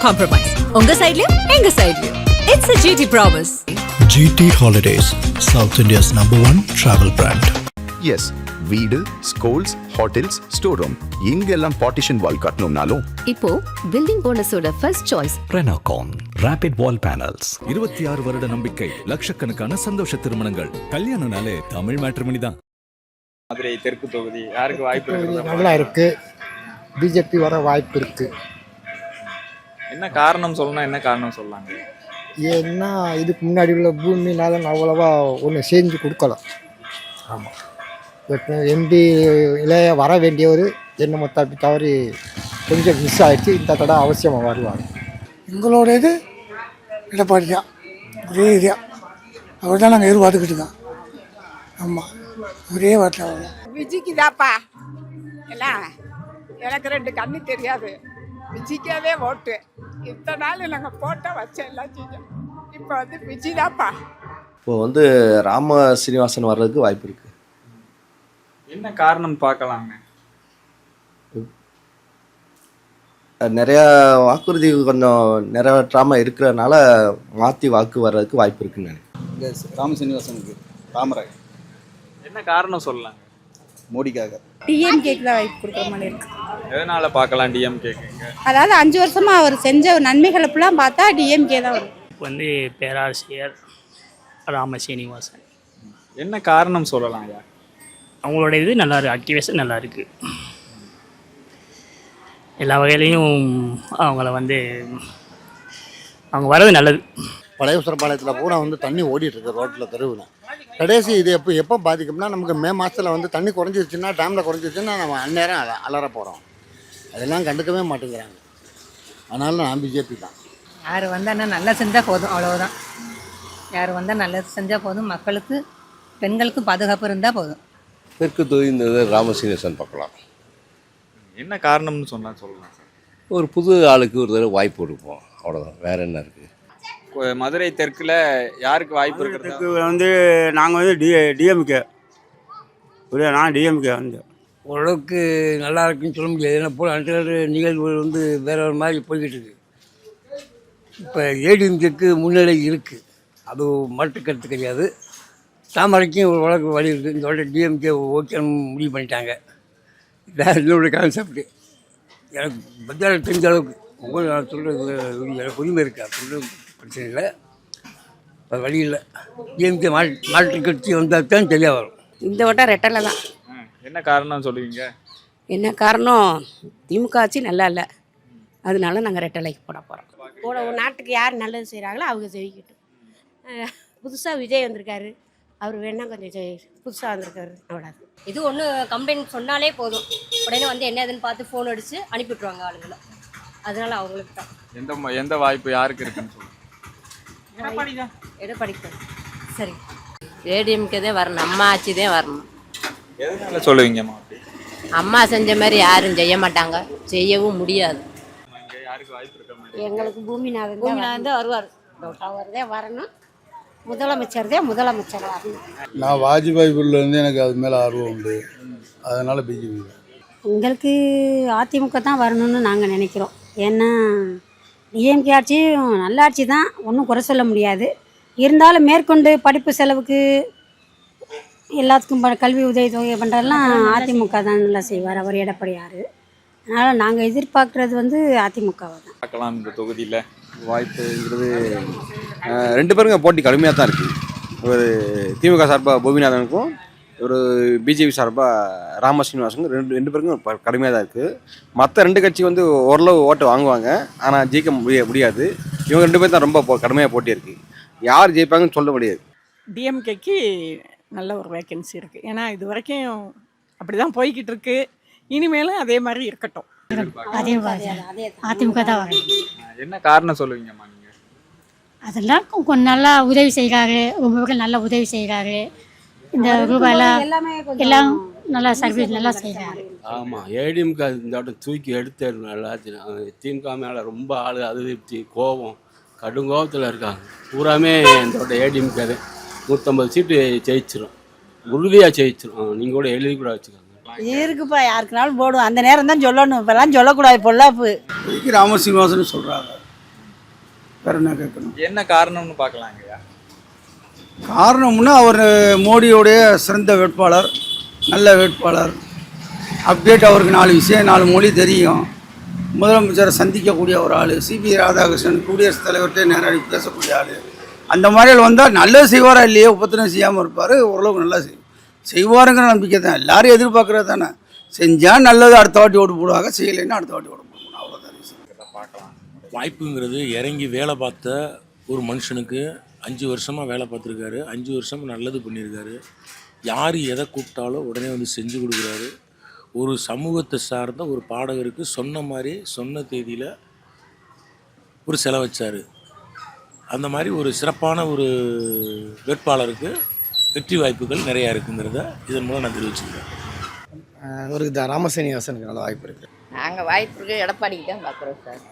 compromise. உங்க சைடுலயும் எங்க சைடுலயும். It's a GT promise. GT Holidays, South India's #1 travel brand. Yes, வீடு, schools, hotels, store room இங்கெல்லாம் partition wall கட்டணும்னாலும் இப்போ பில்டிங் ஓனர்ஸோட first choice Renocon Rapid Wall Panels. 26 வருட நம்பிக்கை, லட்சக்கணக்கான சந்தோஷ திருமணங்கள். கல்யாணம்னாலே தமிழ் மேட்ரிமோனி தான். மதுரை தெற்கு தொகுதி யாருக்கு வாய்ப்பு இருக்கு? நல்லா இருக்கு. பிஜேபி வர வாய்ப்பு இருக்கு. என்ன காரணம் சொல்லணும், என்ன காரணம் சொல்லலாங்க? ஏன்னா இதுக்கு முன்னாடி உள்ள பூமினால அவ்வளவா ஒன்று செஞ்சு கொடுக்கலாம். ஆமாம், எம்பி இளைய வர வேண்டியவர் என்ன மொத்தம் தவறி கொஞ்சம் மிஸ் ஆகிடுச்சு. இந்த தடவை அவசியமாக வருவாங்க. எங்களோட இது எடப்பாடி தான், ஒரே இதா அவர் தான் நாங்கள் எதிர்பார்த்துக்கிட்டு இருக்கோம். ஆமாம், ஒரே வார்த்தை விஜிக்கு தாப்பா. எல்லாம் எனக்கு 2 கண்ணு தெரியாது. விஜிக்காவே ஓட்டு. இத்தனை நாள் நாங்கள் போட்ட வச்ச எல்லாம் செஞ்சோம். இப்போ வந்து விஜி தாப்பா. இப்போ ராம சீனிவாசன் வர்றதுக்கு வாய்ப்பு இருக்குது. என்ன காரணம் பார்க்கலாங்க? நிறையா வாக்குறுதி கொஞ்சம் நிறைவேற்றாமல் இருக்கிறதுனால மாற்றி வாக்கு வர்றதுக்கு வாய்ப்பு இருக்குன்னு நினைக்கிறேன். ராம சீனிவாசனுக்கு ராமராய். என்ன காரணம் சொல்லலாங்க? மோடிக்காக. டிஎம்கேக்கு தான் வாய்ப்பு கொடுக்குற மாதிரி இருக்கு. எதனால பார்க்கலாம் டிஎம்கேக்குங்க? அதாவது 5 வருஷமா அவர் செஞ்ச நன்மைகளை ஃபுல்லாக பார்த்தா டிஎம்கே தான் வரும். பேராசிரியர் ராம சீனிவாசன். என்ன காரணம் சொல்லலாம்? அவங்களோட இது நல்லா இருக்குது, ஆக்டிவேஷன் நல்லா இருக்குது. எல்லா வகையிலையும் அவங்கள அவங்க வர்றது நல்லது. பழையசுரப்பாளையத்தில் பூரா தண்ணி ஓடிட்டுருக்கு ரோட்டில் தெருவில். கடைசி இது எப்போ பாதிக்கும்னா நமக்கு மே மாதத்தில் தண்ணி குறைஞ்சிருச்சுன்னா, டேமில் குறைஞ்சிருச்சுன்னா நம்ம அந்நேரம் அலற போகிறோம். அதெல்லாம் கண்டுக்கவே மாட்டேங்கிறாங்க. அதனால நான் பிஜேபி தான். யார் வந்தால் நல்லா செஞ்சால் போதும், அவ்வளோதான். யார் வந்தால் நல்லது செஞ்சால் போதும். மக்களுக்கு, பெண்களுக்கு பாதுகாப்பு இருந்தால் போதும். தெற்கு தொகுதி ராமசீனிவாசன் பார்க்கலாம். என்ன காரணம்னு சொன்னால் சொல்லலாம் சார். ஒரு புது ஆளுக்கு ஒரு தடவை வாய்ப்பு கொடுப்போம், அவ்வளோதான். வேறு என்ன இருக்குது? மதுரை தெற்குல யாருக்கு வாய்ப்பு இருக்கிறது? நாங்கள் டிஎம்கே. நான் டிஎம்கே ஓரளவுக்கு நல்லா இருக்குன்னு சொல்ல முடியாது. ஏன்னா போல நிகழ்வு வேற ஒரு மாதிரி போய்கிட்டு இருக்கு. இப்போ ஏடிஎம்கேக்கு முன்னிலை இருக்குது, அது மாற்று கருத்து கிடையாது. தாமரைக்கும் ஒரு வழக்கு வழி இருக்குது. இந்த வழக்கு டிஎம்கே ஓகேன்னு முடிவு பண்ணிட்டாங்க. இதான் என்னோடய கான்செப்ட். எனக்கு பத்தியால் தெரிஞ்ச அளவுக்கு உங்களுக்கு நான் சொல்கிறது எனக்கு உரிமை இருக்குது. அது பிரச்சனை இல்லை, அது வழி இல்லை. டிஎம்கே மாற்று கட்சி வந்தால் தான் சரியாக வரும். இந்த வட்டம் ரெட்டலை தான். என்ன காரணம் சொல்லுவீங்க? என்ன காரணம்? திமுக ஆட்சி நல்லா இல்லை, அதனால நாங்கள் ரெட்டலைக்கு போட போகிறோம். நாட்டுக்கு யார் நல்லது செய்கிறாங்களோ அவங்க ஜெயிக்கட்டும். புதுசாக விஜய் வந்திருக்காரு, அவர் வேணால் கொஞ்சம் புதுசாக வந்திருக்காரு, அவ்வளோ. இது ஒன்று கம்ப்ளைண்ட் சொன்னாலே போதும், உடனே என்ன ஏதுன்னு பார்த்து ஃபோன் அடித்து அனுப்பிவிட்ருவாங்க ஆளுங்களை. அதனால அவங்களுக்கு தான். எந்த வாய்ப்பு யாருக்கு இருக்குன்னு சொல்லுங்கள். எடப்பாடிக்கு சரி. ஏடிஎம்கே தான் வரணும், அம்மா ஆட்சி தான் வரணும். எதனால சொல்லுவீங்கம்மா? அம்மா செஞ்ச மாதிரி யாரும் செய்ய மாட்டாங்க, செய்யவும் முடியாது. யாருக்கு வாய்ப்பு இருக்க? எங்களுக்கு பூமிநாதன் தான் வருவார். அவர் தான் வரணும். முதலமைச்சர் வரணும். நான் வாஜ்பாய் பில்லேருந்து எனக்கு அது மேலே ஆர்வம் உண்டு, அதனால் பிஜேபி. எங்களுக்கு அதிமுக தான் வரணும்னு நாங்கள் நினைக்கிறோம். ஏன்னா டிஎம்கே ஆட்சியும் நல்ல ஆட்சி தான், ஒன்றும் குறை சொல்ல முடியாது. இருந்தாலும் மேற்கொண்டு படிப்பு செலவுக்கு எல்லாத்துக்கும் கல்வி உதவி தொகை பண்ணுறதெல்லாம் அதிமுக தான் நல்லா செய்வார் அவர், எடப்பாடியார். அதனால் நாங்கள் எதிர்பார்க்குறது அதிமுகவை தான் பார்க்கலாம். இந்த தொகுதியில் வாய்ப்புங்கிறது 2 பேருக்கும் போட்டி கடுமையாக தான் இருக்குது. ஒரு திமுக சார்பாக பூமிநாதனுக்கும் ஒரு பிஜேபி சார்பாக ராம சீனிவாசனுக்கும் ரெண்டு பேருக்கும் கடுமையாக தான் இருக்குது. மற்ற 2 கட்சி ஓரளவு ஓட்டு வாங்குவாங்க, ஆனால் ஜெயிக்க முடியாது. இவங்க 2 பேர் தான் ரொம்ப கடுமையாக போட்டி இருக்குது. யார் ஜெயிப்பாங்கன்னு சொல்ல முடியாது. டிஎம்கேக்கு நல்ல ஒரு வேக்கன்சி இருக்குது. ஏன்னா இது வரைக்கும் அப்படி தான் போய்கிட்டு இருக்கு. இனிமேலும் அதே மாதிரி இருக்கட்டும். அதிமுக தான் வரணும். என்ன காரணம் சொல்லுவீங்கம்மா நீங்கள்? அதெல்லாம் கொஞ்சம் நல்லா உதவி செய்கிறாரு, ரொம்ப நல்லா உதவி செய்கிறாரு. இந்த ரூபாயெல்லாம் எல்லாம் நல்லா சர்வீஸ் நல்லா செய்கிறாரு. ஆமாம், ஏடிஎம்கே இந்த வட்டம் தூக்கி எடுத்தாரு நல்லா. திமுக மேலே ரொம்ப அதிருப்தி, கோபம், கடும் கோபத்தில் இருக்காங்க. பூராமே இந்த வட்டம் ஏடிஎம்கே 150 சீட்டு ஜெயிச்சிடும், உறுதியாக ஜெயிச்சிடும். நீங்கள் கூட எழுதி கூட வச்சுக்கோங்க. யாருக்குப்பா யாருக்குனாலும் போடும், அந்த நேரம் தான் சொல்லணும், இப்பெல்லாம் சொல்லக்கூடாது. பொல்லாப்பு ராம சீனிவாசன் சொல்கிறாங்க. வேறு என்ன கேட்கணும்? என்ன காரணம்னு பார்க்கலாங்கய்யா. காரணம்னா அவர் மோடியோடைய சிறந்த வேட்பாளர், நல்ல வேட்பாளர். அப்டேட் அவருக்கு 4 விஷயம் 4 மொழி தெரியும். முதலமைச்சரை சந்திக்கக்கூடிய ஒரு ஆள். சிபி ராதாகிருஷ்ணன் குடியரசுத் தலைவர்கிட்ட நேரடி பேசக்கூடிய ஆள். அந்த மாதிரி வந்தால் நல்லது செய்வாரா இல்லையோ, உபத்திரம் செய்யாமல் இருப்பார். ஓரளவுக்கு நல்லா செய்வாருங்கிற நம்பிக்கை தான் எல்லாரும் எதிர்பார்க்குறது தானே. செஞ்சால் நல்லது, அடுத்த வாட்டி ஓட்டு போடுவாங்க. செய்யலைன்னா அடுத்த வாட்டி ஓட்டு போடுவாங்க. அவ்வளோதான். வாய்ப்புங்கிறது இறங்கி வேலை பார்த்த ஒரு மனுஷனுக்கு 5 வருஷமாக வேலை பார்த்துருக்காரு. 5 வருஷமாக நல்லது பண்ணியிருக்காரு. யார் எதை கூப்பிட்டாலும் உடனே வந்து செஞ்சு கொடுக்குறாரு. ஒரு சமூகத்தை சார்ந்த ஒரு பாடகருக்கு சொன்ன மாதிரி சொன்ன தேதியில் ஒரு செலவச்சார். அந்த மாதிரி ஒரு சிறப்பான ஒரு வேட்பாளருக்கு வெற்றி வாய்ப்புகள் நிறையா இருக்குங்கிறத இதன் மூலம் நான் தெரிவிச்சுக்கிறேன். அவருக்கு ராமசீனிவாசனுக்கு நல்ல வாய்ப்பு இருக்குது. நாங்கள் வாய்ப்பு இருக்குது எடப்பாடிக்கு தான் பார்க்குறோம் சார்.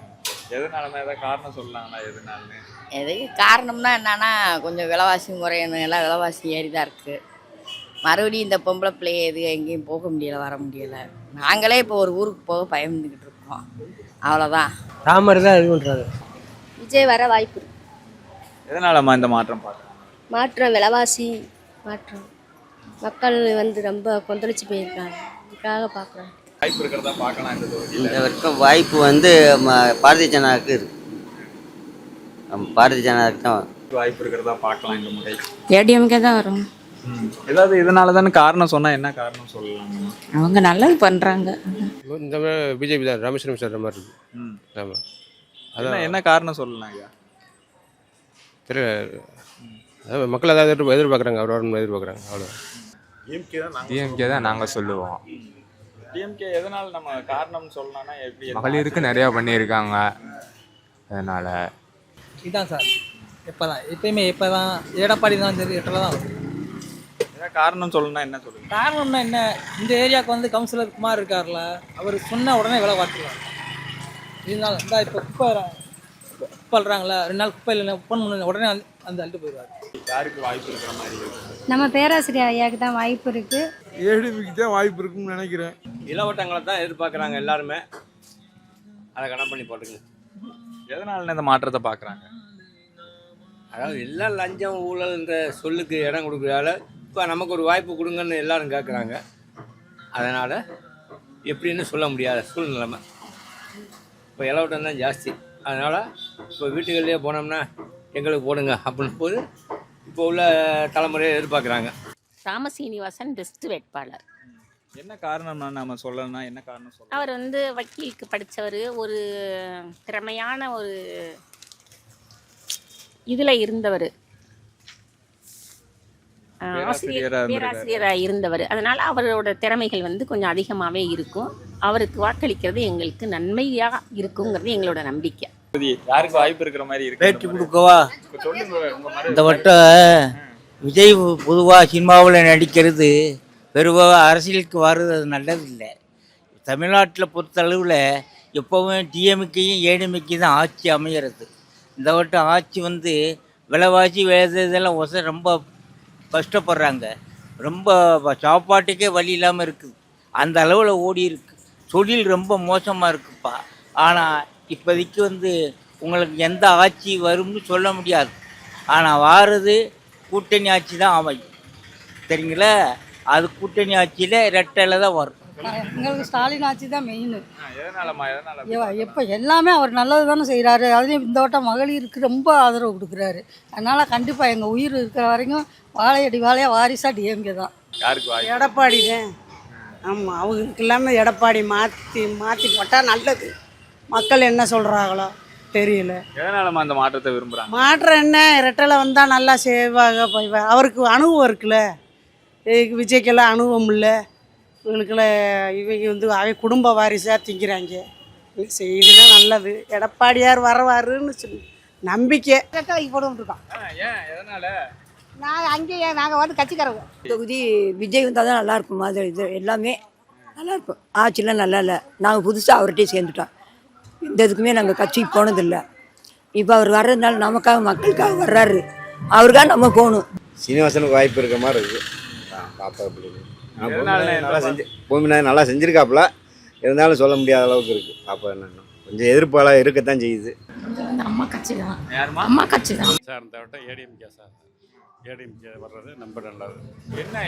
எதனாலமா ஏதாவது காரணம் சொல்லலாங்களா? எதுனாலுமே எதுக்கு காரணம்னா என்னன்னா, கொஞ்சம் விலைவாசி முறையணும், எல்லாம் விலைவாசி ஏறி தான் இருக்குது. மறுபடியும் இந்த பொம்பளை பிள்ளைய எங்கேயும் போக முடியலை, வர முடியலை. நாங்களே இப்போ ஒரு ஊருக்கு போக பயந்துக்கிட்டு இருக்கோம். அவ்வளோதான். ராமர் தான் இது பண்ணுறாரு. விஜய் வர வாய்ப்பு இருக்குது. எதனாலமா இந்த மாற்றம் பார்க்கலாம்? மாற்றம் விலைவாசி மாற்றம், மக்கள் ரொம்ப கொந்தளிச்சு போயிருக்காங்க. இதுக்காக பார்க்குறோம். வாய்ப்பு இருக்கிறதா பார்க்கலாம் இந்த தொகுதியில். இந்த வரைக்கும் வாய்ப்பு பாரதிய ஜனதாவுக்கு இருக்குது. பாரதிய ஜனதாவுக்கு தான் வாய்ப்பு இருக்கிறதா பார்க்கலாம் இந்த முறை. ஏடிஎம்கே தான் வரும். ஏதாவது இதனால தானே காரணம் சொன்னால் என்ன காரணம் சொல்லலாம்? அவங்க நல்லது பண்ணுறாங்க. இந்த பிஜேபி தான் ராமேஸ்வரம் சார் மாதிரி இருக்குது. ஆமாம். அதான் என்ன காரணம் சொல்லலாம் ஐயா? தெரியல. அதாவது மக்கள் அதாவது எதிர்பார்க்குறாங்க, அவர் வரணும் எதிர்பார்க்குறாங்க. அவ்வளோ. டிஎம்கே தான் நாங்கள் சொல்லுவோம். டிஎம்கே எதனால நம்ம காரணம் சொல்லலாம்னா எப்படி? மகளிருக்கு நிறையா பண்ணியிருக்காங்க. அதனால் இதுதான் சார். எப்பயுமே இப்போ தான் எடப்பாடி தான் சரி எட்டில் தான் வரும். ஏதாவது காரணம் சொல்லணும்னா என்ன சொல்லுங்க? காரணம்னா என்ன, இந்த ஏரியாவுக்கு வந்து கவுன்சிலர் குமார் இருக்கார்ல, அவர் சொன்ன உடனே விலை பார்த்துருவாங்க. இதனால இந்த இப்போ குப்பை அள்ளுறாங்களா, 2 நாள் குப்பை இல்லை குப்பை உடனே அந்த அள்ளிட்டு போயிடுவார். யாருக்கு வாய்ப்பு இருக்கிற மாதிரி இருக்கு? நம்ம பேராசிரியர் ஐயாவுக்கு தான் வாய்ப்பு இருக்குது. ஏடிபிக்கு தான் வாய்ப்பு இருக்குன்னு நினைக்கிறேன். இளவட்டங்களை தான் எதிர்பார்க்குறாங்க எல்லாருமே. அதை கணக்கு பண்ணி போட்டுங்க. எதனால இந்த மாற்றத்தை பார்க்குறாங்க? அதாவது எல்லாம் லஞ்சம் ஊழல்ன்ற சொல்லுக்கு இடம் கொடுக்குறதால இப்போ நமக்கு ஒரு வாய்ப்பு கொடுங்கன்னு எல்லாரும் கேட்குறாங்க. அதனால் எப்படின்னு சொல்ல முடியாத சூழ்நிலைமை. இப்போ இளவட்டம் தான் ஜாஸ்தி. அதனால் இப்போ வீட்டுகள்லேயே போனோம்னா எங்களுக்கு போடுங்க அப்படின்னு போது இப்போ உள்ள தலைமுறையை எதிர்பார்க்குறாங்க. ராமசீனிவாசன் பெஸ்ட் வேட்பாளர். என்ன காரணம்னா நம்ம சொல்லணும்னா என்ன காரணம் சொல்லலாம்? அவர் வக்கீலுக்கு படித்தவர், ஒரு திறமையான ஒரு இதில் இருந்தவர், பேராசிரியராக இருந்தவர். அதனால் அவரோட திறமைகள் கொஞ்சம் அதிகமாகவே இருக்கும். அவருக்கு வாக்களிக்கிறது எங்களுக்கு நன்மையாக இருக்குங்கிறது எங்களோட நம்பிக்கை. யாருக்கு வாய்ப்பு இருக்கிற மாதிரி இருக்கு? பேட்டி கொடுக்கவா? சொல்லுங்க. இந்த வட்டம் விஜய் பொதுவாக சினிமாவில் நடிக்கிறது, பெருவாக அரசியலுக்கு வர்றது அது நல்லதில்லை. தமிழ்நாட்டில் பொறுத்தளவில் எப்போவும் டிஎம்கேயும் ஏடிஎம்கேயும் தான் ஆட்சி அமைகிறது. இந்த வட்டம் ஆட்சி விலைவாசி இதெல்லாம் ரொம்ப கஷ்டப்படுறாங்க. ரொம்ப சாப்பாட்டுக்கே வழி இல்லாமல் இருக்குது. அந்த அளவில் ஓடி இருக்கு. தொழில் ரொம்ப மோசமாக இருக்குப்பா. ஆனால் இப்போதைக்கு உங்களுக்கு எந்த ஆட்சி வரும்னு சொல்ல முடியாது. ஆனால் வாரது கூட்டணி ஆட்சி தான் அமையும். சரிங்களா? அது கூட்டணி ஆட்சியில் ரெட்டையில் தான் வரும். எங்களுக்கு ஸ்டாலின் ஆட்சி தான் மெயின். எதனால எப்போ எல்லாமே அவர் நல்லது தானே செய்கிறாரு. அதுலேயும் இந்த வட்டம் மகளிருக்கு ரொம்ப ஆதரவு கொடுக்குறாரு. அதனால் கண்டிப்பாக எங்கள் உயிர் இருக்கிற வரைக்கும் வாழையடி வாழையாக வாரிசாக டிஎம்கே தான். யாருக்கு வாய்ப்பு? எடப்பாடி தான். ஆமாம், அவங்களுக்கு இல்லாமல் எடப்பாடி மாற்றி போட்டால் நல்லது. மக்கள் என்ன சொல்கிறாங்களோ தெரியல. எதனாலமா அந்த மாற்றத்தை விரும்புகிறாங்க? மாற்றம் என்ன, ரெட்டலை வந்தால் நல்லா செய்வாங்க. அவருக்கு அனுபவம் இருக்குல்ல, விஜய்க்கெல்லாம் அனுபவம் இல்லை. இவங்களுக்கெல்லாம் இவங்க அவன் குடும்ப வாரிசாக திங்கிறாங்க. செய்யுதுன்னா நல்லது. எடப்பாடியார் வரவாருன்னு சொல்லி நம்பிக்கை போட்டுருக்கோம். எதனால? நாங்கள் கட்சிக்காரங்க. தொகுதி விஜய் வந்தால் தான் நல்லாயிருக்கும் மாதிரி. இது எல்லாமே நல்லாயிருக்கும். ஆட்சிலாம் நல்லா இல்லை. நாங்கள் புதுசாக அவர்கிட்டே சேர்ந்துட்டோம். இந்த இதுக்குமே நாங்கள் கட்சிக்கு போனதில்லை. இப்போ அவர் வர்றதுனால நமக்காக மக்களுக்காக வர்றாரு. அவருக்காக நம்ம போகணும். சீனிவாசனுக்கு வாய்ப்பு இருக்க மாதிரி இருக்குது. பாப்பா அப்படின்னு நல்லா செஞ்சுருக்காப்புல. இருந்தாலும் சொல்ல முடியாத அளவுக்கு இருக்குது. பாப்பா என்னன்னா கொஞ்சம் எதிர்ப்பாளாக இருக்கத்தான் செய்யுது. நம்ம அம்மா கட்சி தான். யாருமா? அம்மா கட்சி தான். சார் இந்த வட்டம் ஏடிஎம்கே சார். ஏடிஎம்கே வர்றது ரொம்ப நல்லது.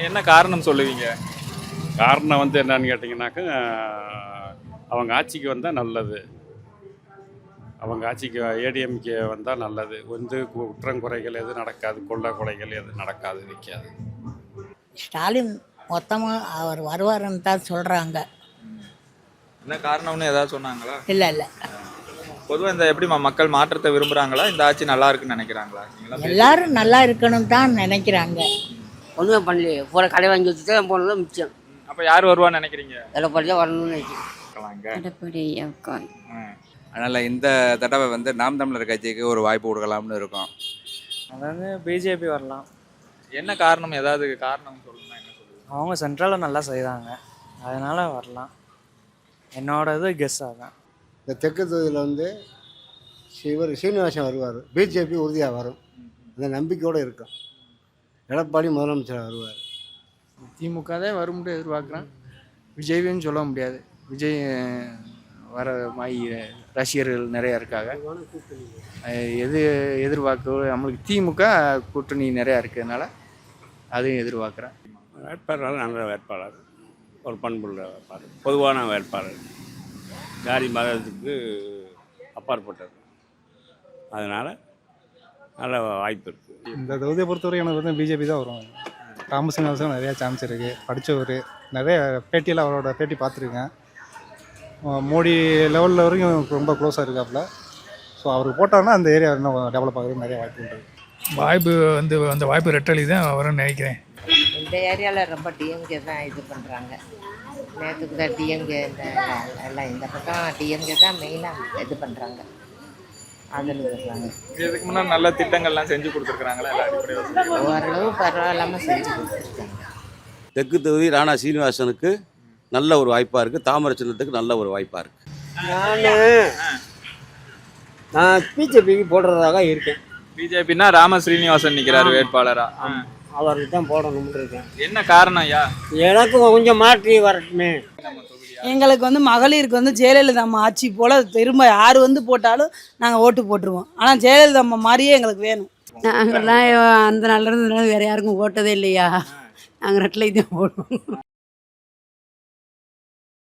என்ன காரணம் சொல்லுவீங்க? காரணம் வந்து என்னன்னு கேட்டிங்கனாக்கா அவங்க ஆட்சிக்கு வந்தால் நல்லது. அவங்க ஆட்சிக்கு ஏடிஎம்கே வந்தால் நல்லது. வந்து குற்றம் குறைகள் எதுவும் நடக்காது, கொள்ளை கொலைகள் எதுவும் நடக்காது, நிற்காது. ஸ்டாலின் மொத்தமாக அவர் வருவாருன்னு தான் சொல்கிறாங்க. என்ன காரணம்னு ஏதாவது சொன்னாங்களா? இல்லை இல்லை, பொதுவாக இந்த எப்படிமா மக்கள் மாற்றத்தை விரும்புகிறாங்களா, இந்த ஆட்சி நல்லா இருக்குன்னு நினைக்கிறாங்களா? எல்லாரும் நல்லா இருக்கணும் தான் நினைக்கிறாங்க. ஒன்றுமே பண்ணலையே, பூரா கடை வாங்கி வச்சுட்டு போனதும் மிச்சம். அப்போ யார் வருவான்னு நினைக்கிறீங்க? எடப்பாடி தான் வரணும்னு நினைக்கிறேன். எடப்பாடி அதனால் இந்த தடவை வந்து நாம் தமிழர் கட்சிக்கு ஒரு வாய்ப்பு கொடுக்கலாம்னு இருக்கோம். அதாவது பிஜேபி வரலாம். என்ன காரணம்? ஏதாவது காரணம் சொல்லணும்னா என்ன சொல்லுங்க? அவங்க சென்ட்ரலில் நல்லா செய்கிறாங்க, அதனால் வரலாம். என்னோட இது கெஸ் ஆகும். இந்த தெற்கு தொகுதியில் வந்து சீனிவாசன் வருவார். பிஜேபி உறுதியாக வரும், அந்த நம்பிக்கையோடு இருக்கும். எடப்பாடி முதலமைச்சர் வருவார். திமுக தான் வரும்னு எதிர்பார்க்குறேன். விஜய்னு சொல்ல முடியாது. விஜய் வர மாதிரி ரசிகர்கள் நிறையா இருக்காங்க. எது எதிர்பார்க்க நம்மளுக்கு திமுக கூட்டணி நிறையா இருக்கிறதுனால அதையும் எதிர்பார்க்குறேன். வேட்பாளர் நல்ல வேட்பாளர், ஒரு பண்புள்ள வேட்பாளர், பொதுவான வேட்பாளர், ஜாதி மதத்துக்கு அப்பாற்பட்டது. அதனால் நல்ல வாய்ப்பு இருக்குது. இந்த தொகுதியை பொறுத்தவரை எனக்கு வந்து பிஜேபி தான் வரும். ராமசீனிவாசன் நிறையா சான்ஸ் இருக்குது, படித்தவர், நிறைய பேட்டியெல்லாம் அவரோட பேட்டி பார்த்துருக்கேன். மோடி லெவலில் வரைக்கும் ரொம்ப க்ளோஸாக இருக்காப்புல. ஸோ அவருக்கு போட்டாருன்னா அந்த ஏரியா இன்னும் டெவலப் ஆகுறதுக்கு நிறைய வாய்ப்பு உண்டு. வாய்ப்பு வந்து அந்த வாய்ப்பு ரெட்டலி தான் வரும்னு நினைக்கிறேன். இந்த ஏரியாவில் ரொம்ப டிஎம்கே தான் இது பண்ணுறாங்க. நேற்றுக்கு தான் டிஎம்கே எல்லாம் இந்த பக்கம் டிஎம்கே தான் மெயினாக இது பண்ணுறாங்க, ஆதரவு தர்றாங்க. இதுக்கு முன்னாடி நல்ல திட்டங்கள்லாம் செஞ்சு கொடுத்துருக்குறாங்களா? எல்லா அடிப்படையும் ஓரளவு பரவாயில்லாமல் செஞ்சு கொடுத்துருக்காங்க. தெற்கு தொகுதி ராணா சீனிவாசனுக்கு நல்ல ஒரு வாய்ப்பாக இருக்குது. தாமரை சின்னத்துக்கு நல்ல ஒரு வாய்ப்பாக இருக்குது. நான் பிஜேபிக்கு போடுறதாக இருக்கேன். பிஜேபின்னா ராம ஸ்ரீனிவாசன் நிற்கிறாரு வேட்பாளரா. அவருக்கு தான் போடணும்னு இருக்கேன். என்ன காரணம் ஐயா? எனக்கு கொஞ்சம் மாற்றி வரட்டுமே. எங்களுக்கு வந்து மகளிருக்கு வந்து ஜெயலலிதா அம்மா ஆட்சி போல் திரும்ப யார் வந்து போட்டாலும் நாங்கள் ஓட்டு போட்டுருவோம். ஆனால் ஜெயலலிதா அம்மா மாதிரியே எங்களுக்கு வேணும். நாங்கள்லாம் அந்த நல்ல வேறு யாருக்கும் ஓட்டதே இல்லையா, நாங்கள் ரெட்டில் தான் போடுவோம்.